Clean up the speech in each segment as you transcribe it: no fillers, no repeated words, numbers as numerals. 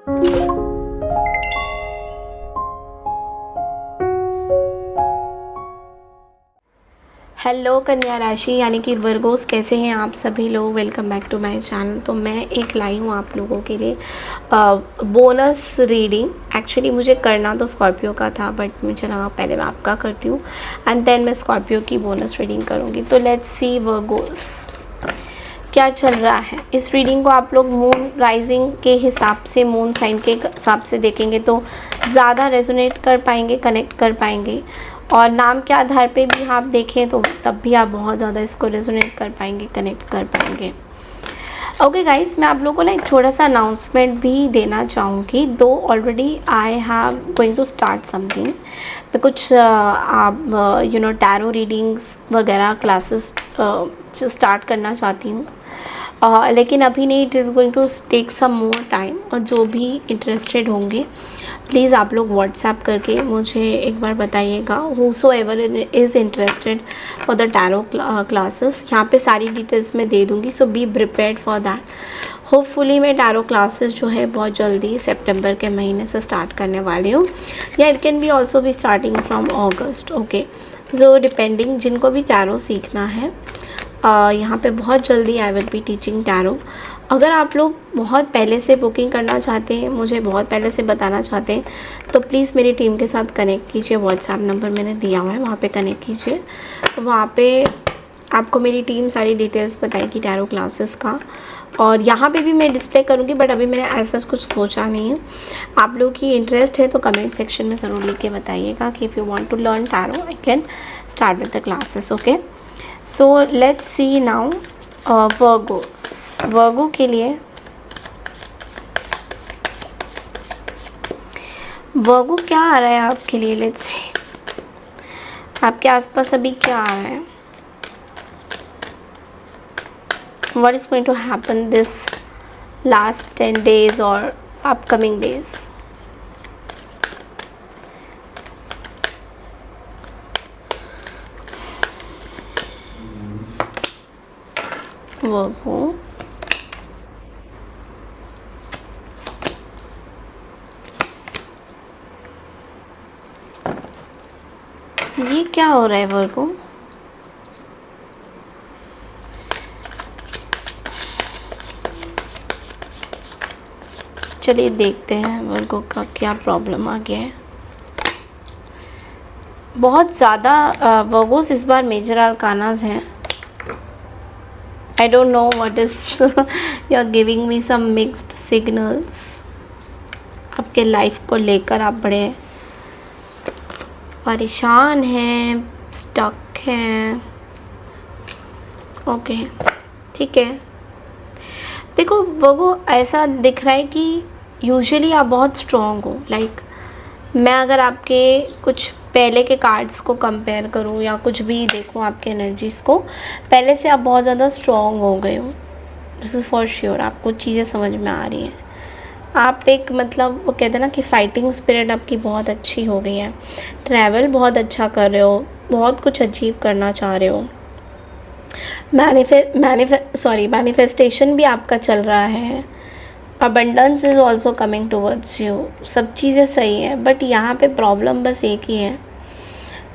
Hello कन्या राशि यानी कि वर्गोस, कैसे हैं आप सभी लोग। Welcome back to my channel. तो मैं एक लाई हूँ आप लोगों के लिए बोनस रीडिंग। एक्चुअली मुझे करना तो स्कॉर्पियो का था, बट मुझे लगा पहले मैं आपका करती हूँ एंड देन मैं स्कॉर्पियो की बोनस रीडिंग करूँगी। तो लेट्स सी वर्गोस क्या चल रहा है। इस रीडिंग को आप लोग मून राइजिंग के हिसाब से, मून साइन के हिसाब से देखेंगे तो ज़्यादा रेजोनेट कर पाएंगे, कनेक्ट कर पाएंगे। और नाम के आधार पे भी आप देखें तो तब भी आप बहुत ज़्यादा इसको रेजोनेट कर पाएंगे, कनेक्ट कर पाएंगे। ओके गाइस, मैं आप लोगों को ना एक छोटा सा अनाउंसमेंट भी देना चाहूँगी। दो already I have going to start something. मैं कुछ आप टैरो रीडिंग्स वगैरह क्लासेस स्टार्ट करना चाहती हूँ, लेकिन अभी नहीं। It is going to take some more time. और जो भी इंटरेस्टेड होंगे प्लीज़ आप लोग व्हाट्सएप करके मुझे एक बार बताइएगा। Whosoever is interested for the tarot classes, यहाँ पे सारी डिटेल्स मैं दे दूँगी। So be prepared for that. Hopefully मैं टैरो क्लासेस जो है बहुत जल्दी सितंबर के महीने से स्टार्ट करने वाली हूँ, या it can be also be starting from August. Okay, so depending जिनको भी टैरो सीखना है, यहाँ पे बहुत जल्दी I will be teaching tarot. अगर आप लोग बहुत पहले से बुकिंग करना चाहते हैं, मुझे बहुत पहले से बताना चाहते हैं, तो प्लीज़ मेरी टीम के साथ कनेक्ट कीजिए। व्हाट्सएप नंबर मैंने दिया हुआ है, वहाँ पे कनेक्ट कीजिए। वहाँ पे आपको मेरी टीम सारी डिटेल्स बताएगी टैरो क्लासेस का। और यहाँ पे भी मैं डिस्प्ले करूँगी, बट अभी मैंने ऐसा कुछ सोचा नहीं है। आप लोग की इंटरेस्ट है तो कमेंट सेक्शन में ज़रूर लिख के बताइएगा कि if you want to learn tarot I can start with the classes. Okay, so let's see now Virgos. Virgo के लिए, वर्गो क्या आ रहा है आपके लिए। लेट्स सी आपके आसपास अभी क्या आ रहा है। What is going to happen this last 10 days or upcoming days? वर्गो, ये क्या हो रहा है वर्गो। चलिए देखते हैं वर्गो का क्या प्रॉब्लम आ गया है। बहुत ज़्यादा वर्गोस इस बार मेजर आर्कानास हैं। I don't know what is you are giving me some mixed signals. आपके लाइफ को लेकर आप बड़े परेशान हैं, स्टक हैं। ओके, ठीक है। देखो वर्गो, ऐसा दिख रहा है कि यूजुअली आप बहुत स्ट्रॉन्ग हो। लाइक मैं अगर आपके कुछ पहले के कार्ड्स को कंपेयर करूँ या कुछ भी देखूँ आपके एनर्जीज़ को, पहले से आप बहुत ज़्यादा स्ट्रॉन्ग हो गए हो। This is for sure. आपको चीज़ें समझ में आ रही हैं। आप एक, मतलब वो कहते हैं ना कि फाइटिंग स्पिरिट आपकी बहुत अच्छी हो गई है। ट्रैवल बहुत अच्छा कर रहे हो, बहुत कुछ अचीव करना चाह रहे हो। मैनिफेस्टेशन भी आपका चल रहा है। Abundance is also coming towards you. सब चीज़ें सही हैं, बट यहाँ पे प्रॉब्लम बस एक ही है,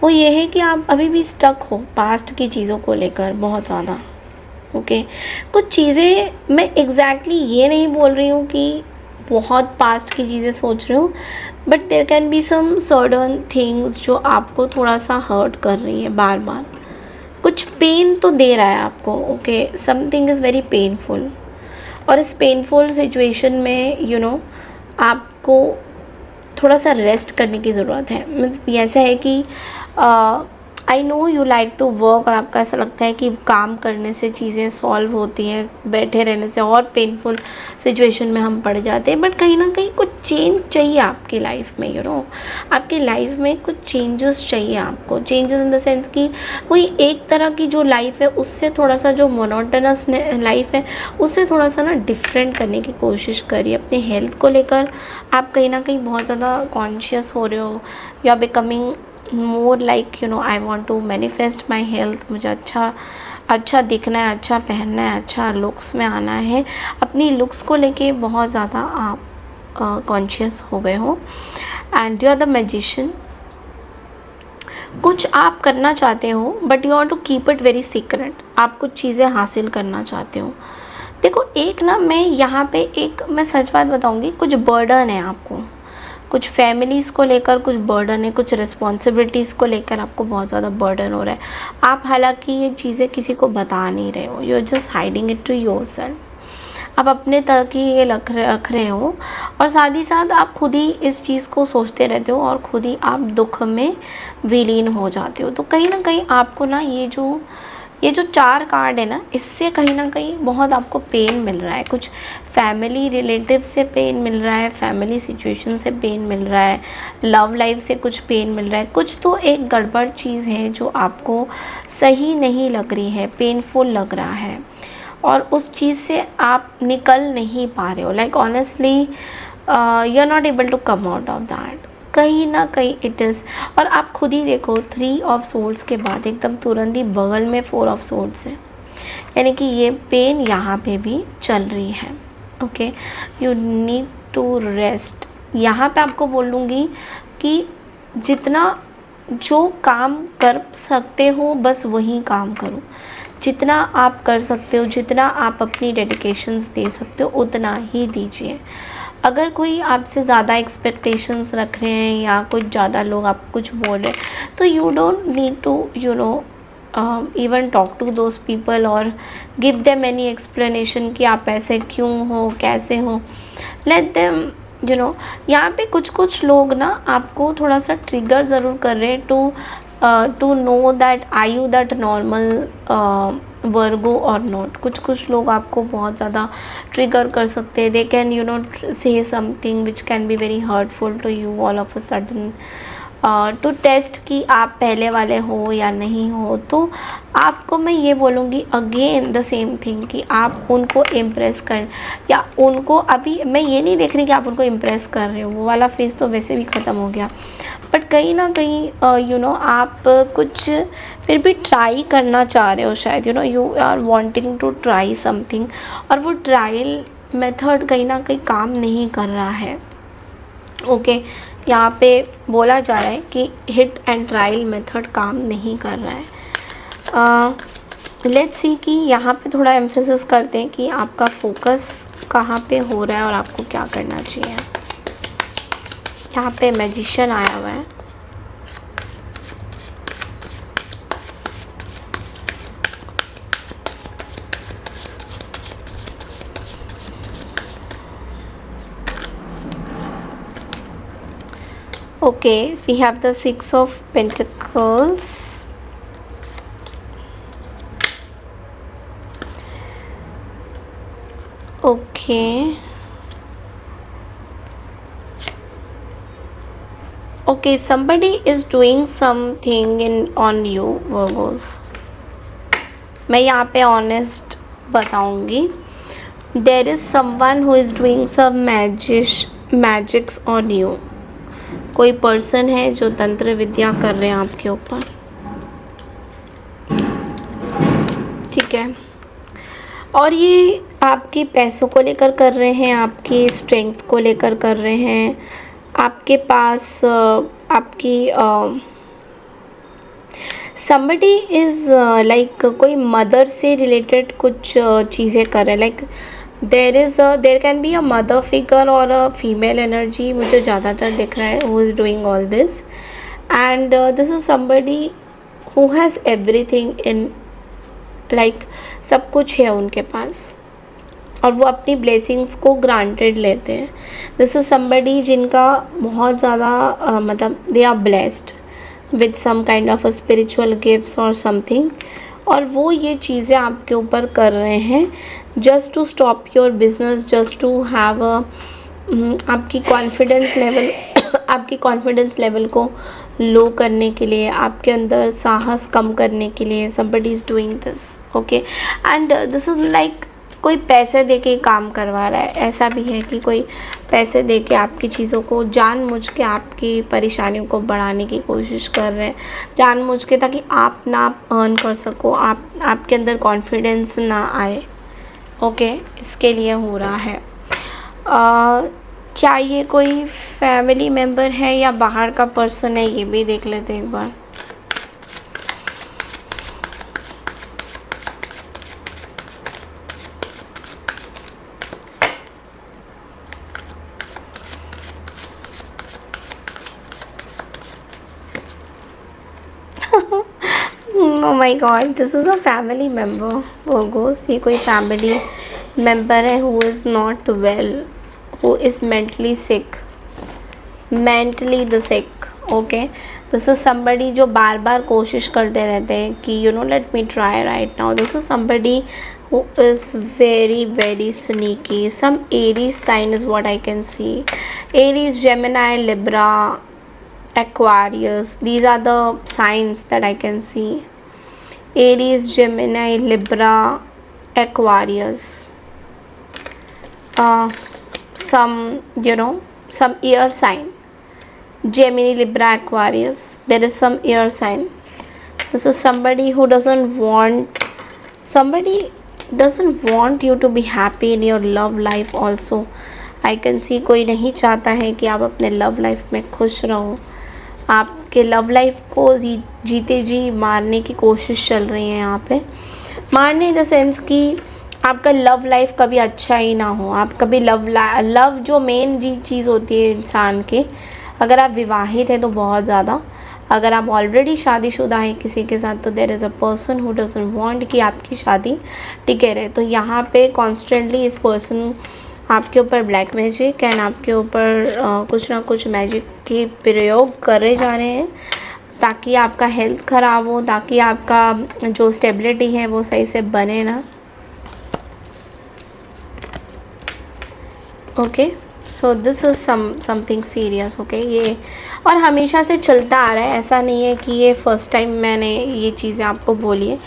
वो ये है कि आप अभी भी स्टक हो पास्ट की चीज़ों को लेकर बहुत ज़्यादा। ओके, कुछ चीज़ें, मैं एग्जैक्टली ये नहीं बोल रही हूँ कि बहुत पास्ट की चीज़ें सोच रही हूँ, but there can be some certain things जो आपको थोड़ा सा हर्ट कर रही है बार बार। कुछ पेन तो दे रहा है आपको। Okay, something is very painful. और इस पेनफुल सिचुएशन में आपको थोड़ा सा रेस्ट करने की ज़रूरत है। मीन्स ऐसा है कि I know you like to work, और आपका ऐसा लगता है कि काम करने से चीज़ें सॉल्व होती हैं, बैठे रहने से और पेनफुल सिचुएशन में हम पड़ जाते हैं। बट कहीं ना कहीं कुछ चेंज चाहिए आपकी लाइफ में। आपकी लाइफ में कुछ चेंजेस चाहिए आपको। चेंजेस इन द सेंस कि कोई एक तरह की जो लाइफ है उससे थोड़ा सा, जो मोनोटनस लाइफ है उससे थोड़ा सा ना डिफरेंट करने की कोशिश करिए। अपने हेल्थ को लेकर आप कहीं ना कहीं बहुत ज़्यादा कॉन्शियस हो रहे हो। You are becoming more like I want to manifest my health. मुझे अच्छा दिखना है, अच्छा पहनना है, अच्छा लुक्स में आना है। अपनी लुक्स को लेके बहुत ज़्यादा आप कॉन्शियस हो गए हो and you are the magician. कुछ आप करना चाहते हो but you want to keep it very secret, आप कुछ चीज़ें हासिल करना चाहते हो। देखो एक ना मैं यहाँ पे एक मैं सच बात बताऊँगी, कुछ बर्डन है आपको, कुछ फैमिलीज़ को लेकर कुछ बर्डन है, कुछ रिस्पॉन्सिबिलिटीज़ को लेकर आपको बहुत ज़्यादा बर्डन हो रहा है। आप हालांकि ये चीज़ें किसी को बता नहीं रहे हो, you are just hiding it to yourself. आप अपने तक ही ये रख रहे हो और साथ ही साथ आप खुद ही इस चीज़ को सोचते रहते हो और खुद ही आप दुख में विलीन हो जाते हो। तो कहीं ना कहीं आपको ना ये जो 4 कार्ड है ना, इससे कहीं ना कहीं बहुत आपको पेन मिल रहा है। कुछ फैमिली रिलेटिव से पेन मिल रहा है, फैमिली सिचुएशन से पेन मिल रहा है, लव लाइफ से कुछ पेन मिल रहा है। कुछ तो एक गड़बड़ चीज़ है जो आपको सही नहीं लग रही है, पेनफुल लग रहा है और उस चीज़ से आप निकल नहीं पा रहे हो। Like honestly you are not able to come out of that. कहीं ना कहीं इट इज़, और आप खुद ही देखो 3 ऑफ सोर्ड्स के बाद एकदम तुरंत ही बगल में 4 ऑफ सोर्ड्स है, यानी कि ये पेन यहाँ पे भी चल रही है। Okay, you need to rest. यहाँ पे आपको बोलूँगी कि जितना जो काम कर सकते हो बस वही काम करो, जितना आप कर सकते हो, जितना आप अपनी डेडिकेशंस दे सकते हो उतना ही दीजिए। अगर कोई आपसे ज़्यादा एक्सपेक्टेशंस रख रहे हैं या कुछ ज़्यादा लोग आपको कुछ बोल रहे हैं तो you don't need to even talk to those people और गिव देम एनी एक्सप्लेनेशन कि आप ऐसे क्यों हो, कैसे हो। लेट देम यहाँ पे कुछ लोग ना आपको थोड़ा सा ट्रिगर ज़रूर कर रहे हैं to know that I you that normal Virgo or not. कुछ लोग आपको बहुत ज़्यादा ट्रिगर कर सकते हैं। They can say something which can be very hurtful to you all of a sudden to test कि आप पहले वाले हो या नहीं हो। तो आपको मैं ये बोलूँगी अगेन द सेम थिंग कि आप उनको इम्प्रेस कर, या उनको अभी मैं ये नहीं देख रही कि आप उनको इम्प्रेस कर रहे हो, वो वाला फेज़ तो वैसे भी ख़त्म हो गया। बट कहीं ना कहीं आप कुछ फिर भी ट्राई करना चाह रहे हो शायद, you are wanting to try something, और वो ट्रायल मेथड कहीं ना कहीं काम नहीं कर रहा है। ओके, यहाँ पे बोला जा रहा है कि हिट एंड ट्रायल मेथड काम नहीं कर रहा है। लेट्स सी कि यहाँ पे थोड़ा एम्फेसिस करते हैं कि आपका फोकस कहाँ पे हो रहा है और आपको क्या करना चाहिए। यहाँ पे मैजिशियन आया हुआ है। Okay, we have the 6 of Pentacles. Okay. Okay, somebody is doing something on you, Virgos. मैं यहाँ पे honest बताऊँगी. There is someone who is doing some magics on you. कोई पर्सन है जो तंत्र विद्या कर रहे हैं आपके ऊपर, ठीक है। और ये आपके पैसों को लेकर कर रहे हैं, आपकी स्ट्रेंथ को लेकर कर रहे हैं, आपके पास आपकी somebody is like कोई मदर से रिलेटेड कुछ चीज़ें कर रहे हैं। Like there can be a mother figure और अ फीमेल एनर्जी, मुझे ज़्यादातर दिख रहा है who is doing all this, and this is somebody who has everything in, like सब कुछ है उनके पास और वो अपनी ब्लेसिंग्स को ग्रांटेड लेते हैं। दिस इज़ समबडी जिनका बहुत ज़्यादा मतलब they are blessed with some kind of a spiritual gifts और समथिंग, और वो ये चीज़ें आपके ऊपर कर रहे हैं just to stop your business, just to have a आपकी कॉन्फिडेंस लेवल को लो करने के लिए, आपके अंदर साहस कम करने के लिए somebody is doing this, okay, and this is like कोई पैसे दे के काम करवा रहा है। ऐसा भी है कि कोई पैसे दे के आपकी चीज़ों को जानबूझ के आपकी परेशानियों को बढ़ाने की कोशिश कर रहे हैं, जानबूझ के, ताकि आप ना अर्न कर सको, आपके अंदर कॉन्फिडेंस ना आए। ओके, इसके लिए हो रहा है। क्या ये कोई फैमिली मेम्बर है या बाहर का पर्सन है, ये भी देख लेते हैं एक बार। Oh my God, this is a family member. Virgos, ये कोई family member है who is not well, who is mentally sick, mentally the sick. Okay, this is somebody जो बार बार कोशिश करते रहते हैं कि let me try right now. This is somebody who is very very sneaky. Some Aries sign is what I can see. Aries, Gemini, Libra, Aquarius. These are the signs that I can see. Aries, Gemini, Libra, Aquarius. Some some air sign. Gemini, Libra, Aquarius. There is some air sign. This is somebody who doesn't want you to be happy in your love life also. I can see कोई नहीं चाहता है कि आप अपने love life में खुश रहो। आपके लव लाइफ को जीते जी मारने की कोशिश चल रही है यहाँ पे। मारने इन द सेंस कि आपका लव लाइफ कभी अच्छा ही ना हो। आप कभी लव जो मेन चीज़ होती है इंसान के, अगर आप विवाहित हैं तो बहुत ज़्यादा, अगर आप ऑलरेडी शादीशुदा हैं किसी के साथ तो there is a person who doesn't want कि आपकी शादी टिके रहे। तो यहाँ पे कॉन्स्टेंटली इस पर्सन आपके ऊपर ब्लैक मैजिक एंड आपके ऊपर कुछ ना कुछ मैजिक के प्रयोग करे जा रहे हैं ताकि आपका हेल्थ ख़राब हो, ताकि आपका जो स्टेबिलिटी है वो सही से बने ना। Okay, so this is something serious. Okay, ये और हमेशा से चलता आ रहा है, ऐसा नहीं है कि ये फर्स्ट टाइम मैंने ये चीज़ें आपको बोली है।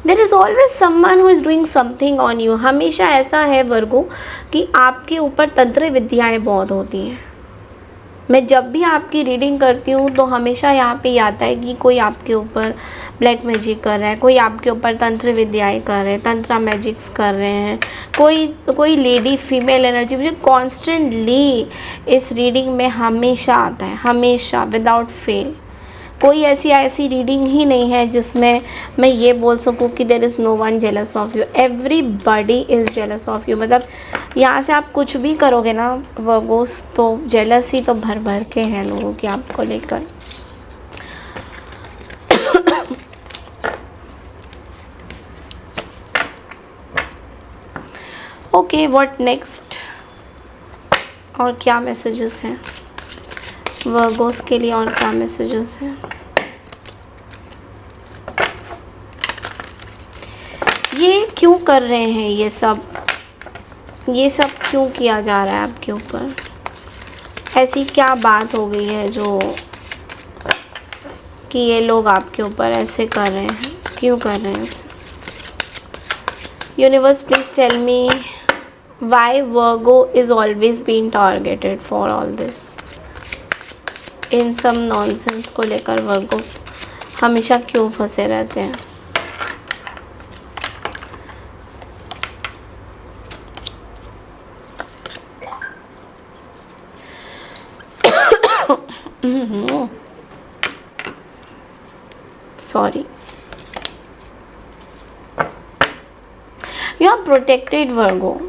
There is always someone who is doing something on you. हमेशा ऐसा है वर्गो कि आपके ऊपर तंत्र विद्याएँ बहुत होती हैं। मैं जब भी आपकी रीडिंग करती हूँ तो हमेशा यहाँ पे आता है कि कोई आपके ऊपर ब्लैक मैजिक कर रहा है, कोई आपके ऊपर तंत्र विद्याएँ कर रहे हैं, तंत्रा मैजिक्स कर रहे हैं, कोई लेडी फीमेल एनर्जी मुझे कॉन्स्टेंटली इस रीडिंग में हमेशा आता है, हमेशा विदाउट फेल। कोई ऐसी रीडिंग ही नहीं है जिसमें मैं ये बोल सकूँ कि there is no one jealous of you, everybody is jealous of you. मतलब यहाँ से आप कुछ भी करोगे ना वर्गोस तो जेलसी तो भर भर के हैं लोगों की आपको लेकर। ओके, व्हाट नेक्स्ट, और क्या मैसेजेस हैं वर्गोस के लिए, और क्या मैसेजेस हैं? ये क्यों कर रहे हैं ये सब क्यों किया जा रहा है आपके ऊपर? ऐसी क्या बात हो गई है जो कि ये लोग आपके ऊपर ऐसे कर रहे हैं, क्यों कर रहे हैं ऐसे? Universe please tell me why Virgo is always being targeted for all this. इन सब नॉनसेंस को लेकर वर्गो हमेशा क्यों फंसे रहते हैं? Sorry. You are protected, Virgo.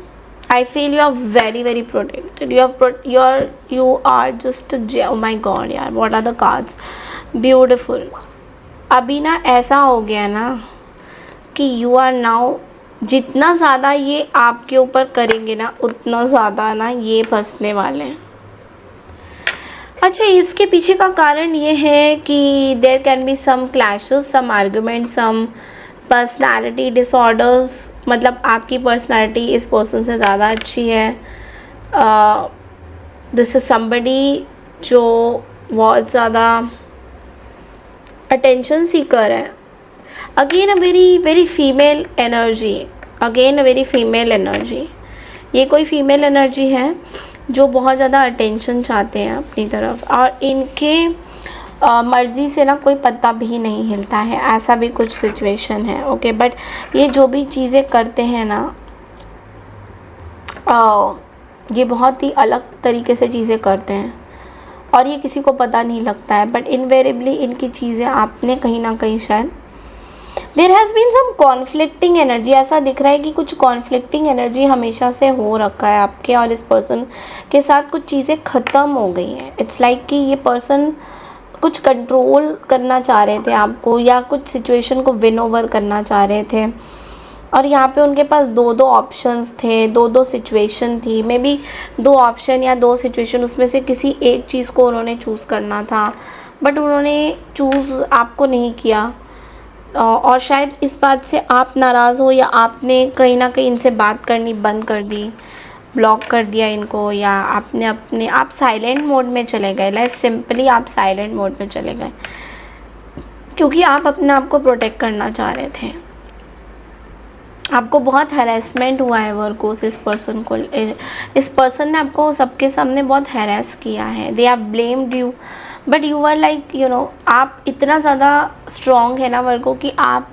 I feel you are very very protected. You are just oh my God यार, what are the cards? Beautiful. अभी ना ऐसा हो गया ना कि you are now, जितना ज़्यादा ये आपके ऊपर करेंगे ना उतना ज़्यादा ना ये फंसने वाले हैं। अच्छा, इसके पीछे का कारण ये है कि there can be some clashes, some argument, some personality disorders. मतलब आपकी पर्सनालिटी इस पर्सन से ज़्यादा अच्छी है। दिस इज समबडी जो बहुत ज़्यादा अटेंशन सीकर है। Again a very very female energy, again a very female energy. ये कोई फीमेल एनर्जी है जो बहुत ज़्यादा अटेंशन चाहते हैं अपनी तरफ, और इनके मर्ज़ी से ना कोई पत्ता भी नहीं हिलता है, ऐसा भी कुछ सिचुएशन है। ओके, बट ये जो भी चीज़ें करते हैं ना ये बहुत ही अलग तरीके से चीज़ें करते हैं और ये किसी को पता नहीं लगता है, बट इनवेरेबली इनकी चीज़ें आपने कहीं ना कहीं शायद there has been some conflicting energy. ऐसा दिख रहा है कि कुछ कॉन्फ्लिक्टिंग एनर्जी हमेशा से हो रखा है आपके और इस पर्सन के साथ। कुछ चीज़ें ख़त्म हो गई हैं। इट्स लाइक कि ये पर्सन कुछ कंट्रोल करना चाह रहे थे आपको या कुछ सिचुएशन को विन ओवर करना चाह रहे थे और यहाँ पे उनके पास दो दो ऑप्शंस थे, दो दो सिचुएशन थी, मे बी दो ऑप्शन या दो सिचुएशन, उसमें से किसी एक चीज़ को उन्होंने चूज़ करना था बट उन्होंने चूज़ आपको नहीं किया। और शायद इस बात से आप नाराज़ हो या आपने कहीं ना कहीं इनसे बात करनी बंद कर दी, ब्लॉक कर दिया इनको, या आपने आप साइलेंट मोड में चले गए। लाइक सिंपली आप साइलेंट मोड में चले गए क्योंकि आप अपने आप को प्रोटेक्ट करना चाह रहे थे। आपको बहुत हैरेसमेंट हुआ है वर्गोस। इस पर्सन ने आपको सबके सामने बहुत हैरेस किया है। They are blamed you but you are like आप इतना ज़्यादा स्ट्रॉन्ग है ना वर्गो कि आप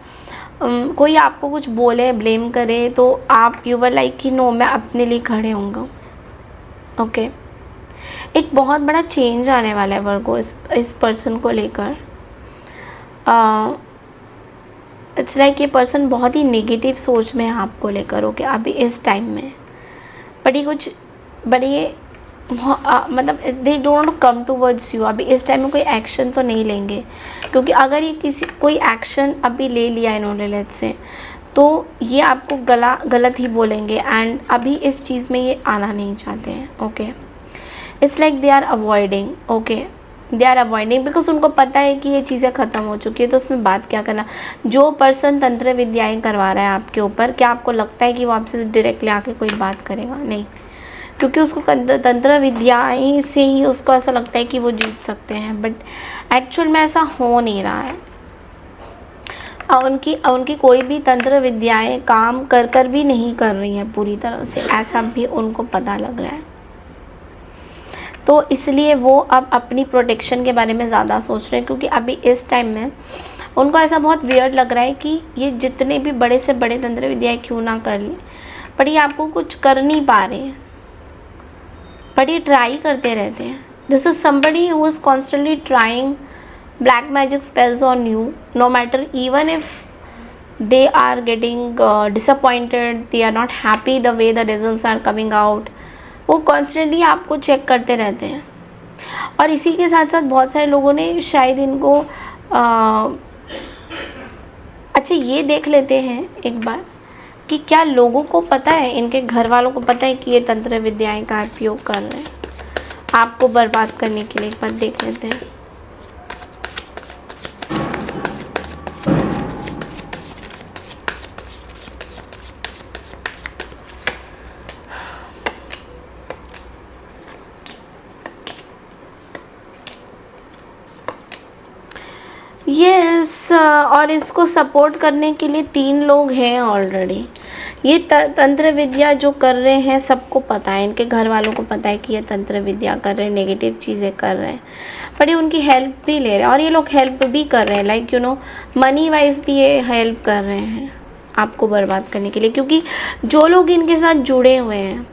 कोई आपको कुछ बोले, ब्लेम करे तो आप यू आर लाइक कि नो, मैं अपने लिए खड़े होऊंगा। ओके, एक बहुत बड़ा चेंज आने वाला है वर्गो इस पर्सन को लेकर। इट्स लाइक ये पर्सन बहुत ही नेगेटिव सोच में है आपको लेकर। ओके, अभी इस टाइम में बड़ी मतलब they don't come towards you. अभी इस टाइम में कोई एक्शन तो नहीं लेंगे क्योंकि अगर ये कोई एक्शन अभी ले लिया इन्होंने लेट्स से, तो ये आपको गलत ही बोलेंगे एंड अभी इस चीज़ में ये आना नहीं चाहते हैं। Okay, it's like they are avoiding. Okay, they are avoiding because उनको पता है कि ये चीज़ें ख़त्म हो चुकी है, तो उसमें बात क्या करना। जो पर्सन तंत्र विद्याएँ करवा रहा है आपके ऊपर, क्या आपको लगता है कि वो आपसे डायरेक्टली आके कोई बात करेगा? नहीं, क्योंकि उसको तंत्र विद्याएँ से ही उसको ऐसा लगता है कि वो जीत सकते हैं, बट एक्चुअल में ऐसा हो नहीं रहा है। उनकी कोई भी तंत्र विद्याएँ काम कर भी नहीं कर रही हैं पूरी तरह से, ऐसा भी उनको पता लग रहा है। तो इसलिए वो अब अपनी प्रोटेक्शन के बारे में ज़्यादा सोच रहे हैं क्योंकि अभी इस टाइम में उनको ऐसा बहुत वियर्ड लग रहा है कि ये जितने भी बड़े से बड़े तंत्र विद्याएँ क्यों ना कर लें, पर ये आपको कुछ कर नहीं पा रहे हैं, बट ये ट्राई करते रहते हैं। This is somebody who is constantly trying black magic spells on you, no matter even if they are getting disappointed, they are not happy the way the results are coming out। वो constantly आपको check करते रहते हैं। और इसी के साथ साथ बहुत सारे लोगों ने शायद इनको अच्छा ये देख लेते हैं एक बार कि क्या लोगों को पता है, इनके घर वालों को पता है कि ये तंत्र विद्याएं का उपयोग कर रहे हैं आपको बर्बाद करने के लिए। एक बार देख लेते हैं। यस, और इसको सपोर्ट करने के लिए 3 लोग हैं ऑलरेडी। ये तंत्र विद्या जो कर रहे हैं सबको पता है, इनके घर वालों को पता है कि ये तंत्र विद्या कर रहे हैं, नेगेटिव चीज़ें कर रहे हैं, बट ये उनकी हेल्प भी ले रहे हैं और ये लोग हेल्प भी कर रहे हैं। लाइक मनी वाइज भी ये हेल्प कर रहे हैं आपको बर्बाद करने के लिए, क्योंकि जो लोग इनके साथ जुड़े हुए हैं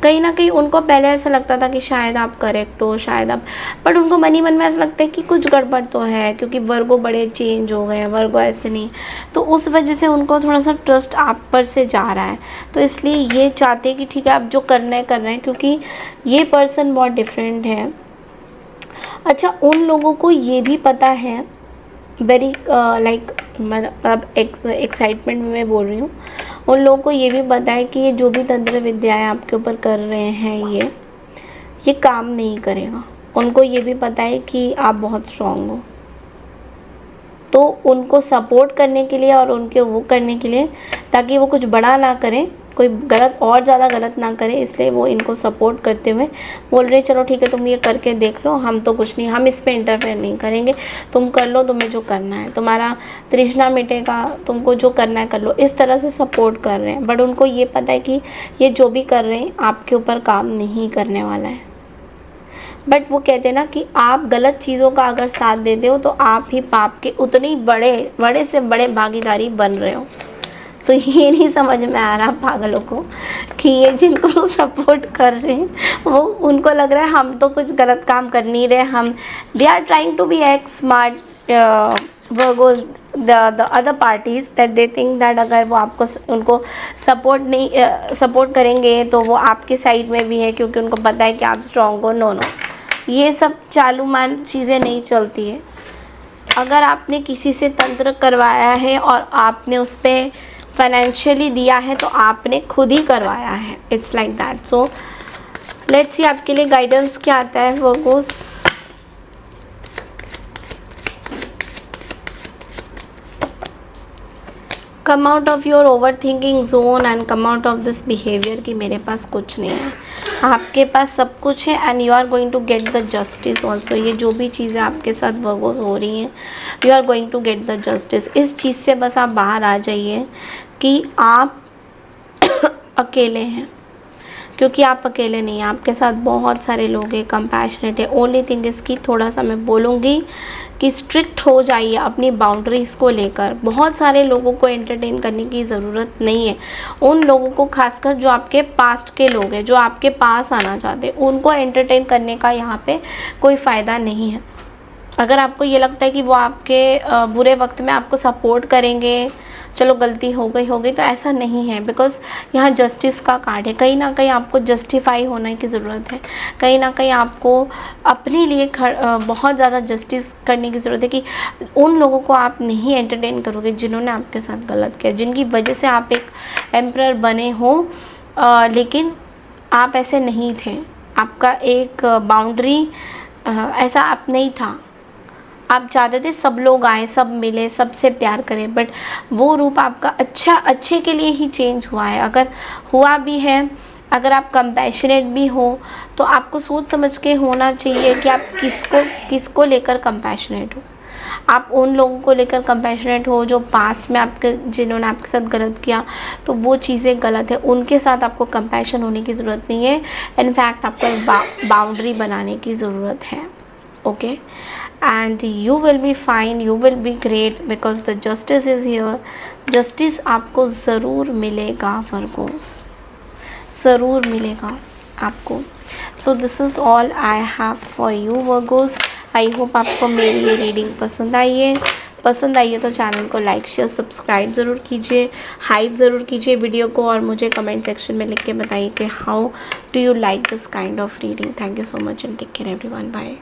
कहीं ना कहीं उनको पहले ऐसा लगता था कि शायद आप करेक्ट हो, शायद आप, बट उनको मन में ऐसा लगता है कि कुछ गड़बड़ तो है क्योंकि वर्गो बड़े चेंज हो गए हैं, वर्गो ऐसे नहीं, तो उस वजह से उनको थोड़ा सा ट्रस्ट आप पर से जा रहा है। तो इसलिए ये चाहते हैं कि ठीक है आप जो करना है कर रहे हैं, क्योंकि ये पर्सन बहुत डिफरेंट है। अच्छा, उन लोगों को ये भी पता है, वेरी लाइक मतलब एक्साइटमेंट में मैं बोल रही हूँ, उन लोगों को ये भी पता है कि ये जो भी तंत्र विद्याएं आपके ऊपर कर रहे हैं ये काम नहीं करेगा। उनको ये भी पता है कि आप बहुत स्ट्रॉन्ग हो, तो उनको सपोर्ट करने के लिए और उनके वो करने के लिए, ताकि वो कुछ बड़ा ना करें, कोई गलत और ज़्यादा गलत ना करे, इसलिए वो इनको सपोर्ट करते हुए बोल रहे चलो ठीक है तुम ये करके देख लो, हम तो कुछ नहीं, हम इस पे इंटरफेयर नहीं करेंगे, तुम कर लो, तुम्हें जो करना है, तुम्हारा तृष्णा मिटेगा, तुमको जो करना है कर लो, इस तरह से सपोर्ट कर रहे हैं। बट उनको ये पता है कि ये जो भी कर रहे हैं आपके ऊपर काम नहीं करने वाला है। बट वो कहते हैं ना कि आप गलत चीज़ों का अगर साथ देते हो तो आप ही पाप के उतने ही बड़े से बड़े भागीदारी बन रहे हो। तो ये नहीं समझ में आ रहा पागलों को कि ये जिनको सपोर्ट कर रहे हैं वो उनको लग रहा है हम तो कुछ गलत काम कर नहीं रहे, हम they are trying to be act smart वर्गोज the other parties that they think that अगर वो आपको उनको सपोर्ट करेंगे तो वो आपके साइड में भी है क्योंकि उनको पता है कि आप स्ट्रॉन्ग हो। नो, ये सब चालू मान चीज़ें नहीं चलती है। अगर आपने किसी से तंत्र करवाया है और आपने उस पर फाइनेंशियली दिया है तो आपने खुद ही करवाया है। It's like that. So let's सी आपके लिए गाइडेंस क्या आता है Virgo's. Come out of your over thinking zone and come out of this behaviour कि मेरे पास कुछ नहीं है, आपके पास सब कुछ है and you are going to get the justice also. ये जो भी चीज़ें आपके साथ वर्गोस हो रही हैं you are going to get the justice. इस चीज़ से बस आप बाहर आ जाइए कि आप अकेले हैं, क्योंकि आप अकेले नहीं हैं, आपके साथ बहुत सारे लोग हैं, कंपैशनेट है। ओनली थिंग इसकी थोड़ा सा मैं बोलूँगी कि स्ट्रिक्ट हो जाइए अपनी बाउंड्रीज़ को लेकर। बहुत सारे लोगों को एंटरटेन करने की ज़रूरत नहीं है। उन लोगों को, खासकर जो आपके पास्ट के लोग हैं, जो आपके पास आना चाहते हैं, उनको एंटरटेन करने का यहाँ पे कोई फ़ायदा नहीं है। अगर आपको ये लगता है कि वो आपके बुरे वक्त में आपको सपोर्ट करेंगे, चलो गलती हो गई तो ऐसा नहीं है। बिकॉज़ यहाँ जस्टिस का कार्ड है। कहीं ना कहीं आपको जस्टिफाई होने की ज़रूरत है, कहीं ना कहीं आपको अपने लिए बहुत ज़्यादा जस्टिस करने की ज़रूरत है कि उन लोगों को आप नहीं एंटरटेन करोगे जिन्होंने आपके साथ गलत किया, जिनकी वजह से आप एक एम्परर बने हो, लेकिन आप ऐसे नहीं थे। आपका एक बाउंड्री ऐसा आप नहीं था। आप चाहते थे सब लोग आए, सब मिले, सबसे प्यार करें, बट वो रूप आपका अच्छे के लिए ही चेंज हुआ है। अगर हुआ भी है, अगर आप कंपैशनेट भी हो तो आपको सोच समझ के होना चाहिए कि आप किसको लेकर कंपैशनेट हो। आप उन लोगों को लेकर कंपैशनेट हो जो पास्ट में जिन्होंने आपके साथ गलत किया, तो वो चीज़ें गलत है, उनके साथ आपको कंपैशन होने की ज़रूरत नहीं है। इनफैक्ट आपको एक बाउंड्री बनाने की ज़रूरत है। Okay, and you will be fine, you will be great because the justice is here। justice आपको ज़रूर मिलेगा वर्गोस, ज़रूर मिलेगा आपको। so this is all I have for you Virgo's. I hope आपको मेरी ये रीडिंग पसंद आई है तो चैनल को लाइक शेयर सब्सक्राइब ज़रूर कीजिए, हाइप ज़रूर कीजिए वीडियो को, और मुझे कमेंट सेक्शन में लिख के बताइए कि how do you like this kind of reading. Thank you so much and take care everyone, bye.